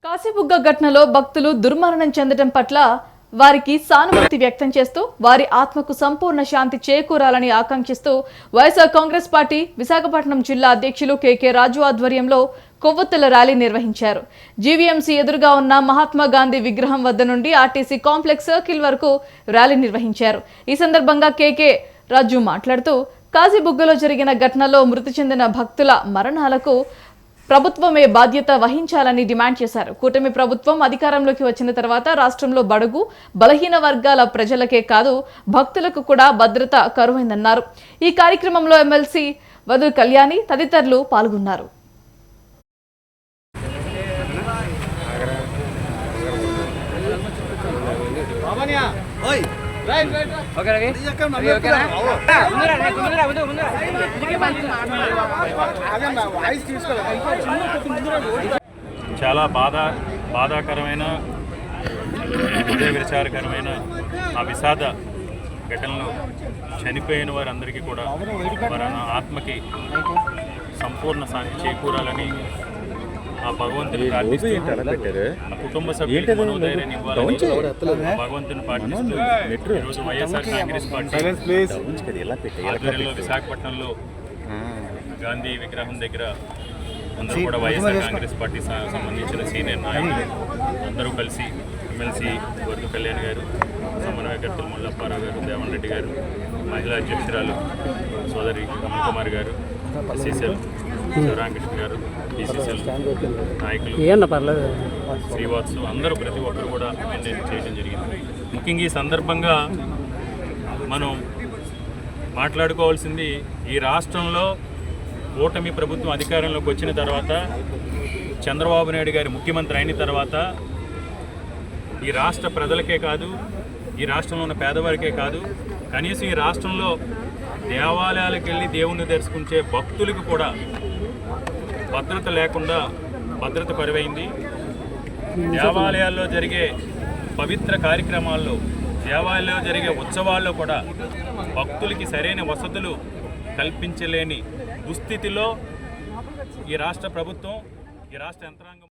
కాశీబుగ్గ ఘటనలో భక్తులు దుర్మరణం చెందడం పట్ల వారికి సానుభూతి వ్యక్తం చేస్తూ వారి ఆత్మకు సంపూర్ణ శాంతి చేకూరాలని ఆకాంక్షిస్తూ వైఎస్ఆర్ కాంగ్రెస్ పార్టీ విశాఖపట్నం జిల్లా అధ్యక్షులు కేకే రాజు ఆధ్వర్యంలో కొవ్వొత్తుల ర్యాలీ నిర్వహించారు. జీవీఎంసీ ఎదురుగా ఉన్న మహాత్మా గాంధీ విగ్రహం వద్ద నుండి ఆర్టీసీ కాంప్లెక్స్ సర్కిల్ వరకు ర్యాలీ నిర్వహించారు. ఈ సందర్భంగా కేకే రాజు మాట్లాడుతూ కాశీబుగ్గలో జరిగిన ఘటనలో మృతి చెందిన భక్తుల మరణాలకు ప్రభుత్వమే బాధ్యత వహించాలని డిమాండ్ చేశారు. కూటమి ప్రభుత్వం అధికారంలోకి వచ్చిన తర్వాత రాష్ట్రంలో బడుగు బలహీన వర్గాల ప్రజలకే కాదు భక్తులకు కూడా భద్రత కరువైందన్నారు. ఈ కార్యక్రమంలో ఎమ్మెల్సీ వధు కళ్యాణి తదితరులు పాల్గొన్నారు. చాలా బాధాకరమైన హృదయ విచారకరమైన ఆ విషాద ఘటనలో చనిపోయిన వారందరికీ కూడా వారి ఆత్మకి సంపూర్ణ శాంతి చేకూరాలని ఆ భగవంతుని ప్రార్థిస్తూ ఆ కుటుంబ సభ్యులకు మనోధైర్యాన్ని ఇవ్వాలని భగవంతుని ప్రార్థిస్తూ ఈరోజు వైఎస్ఆర్ కాంగ్రెస్ పార్టీ ఆధ్వర్యంలో విశాఖపట్నంలో గాంధీ విగ్రహం దగ్గర అందరూ కూడా వైఎస్ఆర్ కాంగ్రెస్ పార్టీ సంబంధించిన సీనియర్ నాయకులు అందరూ కలిసి ఎమ్మెల్సీ వరద కళ్యాణ్ గారు, సమన్వయకర్తలు ముల్లప్పారావు గారు, దేవన్ రెడ్డి గారు, మహిళా అధ్యక్షురాలు సోదరి కమల్ కుమార్ గారు, ఎస్సీసీఎల్ శివరామకృష్ణ గారు, బీసీసీఎల్ నాయకులు శ్రీవాత్సు అందరూ ప్రతి ఒక్కరు కూడా మెయింటైన్ చేయడం జరిగింది. ముఖ్యంగా ఈ సందర్భంగా మనం మాట్లాడుకోవాల్సింది ఈ రాష్ట్రంలో కూటమి ప్రభుత్వం అధికారంలోకి వచ్చిన తర్వాత చంద్రబాబు నాయుడు గారి ముఖ్యమంత్రి అయిన తర్వాత ఈ రాష్ట్ర ప్రజలకే కాదు, ఈ రాష్ట్రంలో ఉన్న పేదవారికే కాదు, కనీసం ఈ రాష్ట్రంలో దేవాలయాలకు వెళ్ళి దేవుణ్ణి దర్శించే భక్తులకు కూడా భద్రత లేకుండా భద్రత కరువైంది. దేవాలయాల్లో జరిగే పవిత్ర కార్యక్రమాల్లో, దేవాలయాల్లో జరిగే ఉత్సవాల్లో కూడా భక్తులకి సరైన వసతులు కల్పించలేని దుస్థితిలో ఈ రాష్ట్ర ప్రభుత్వం, ఈ రాష్ట్ర యంత్రాంగం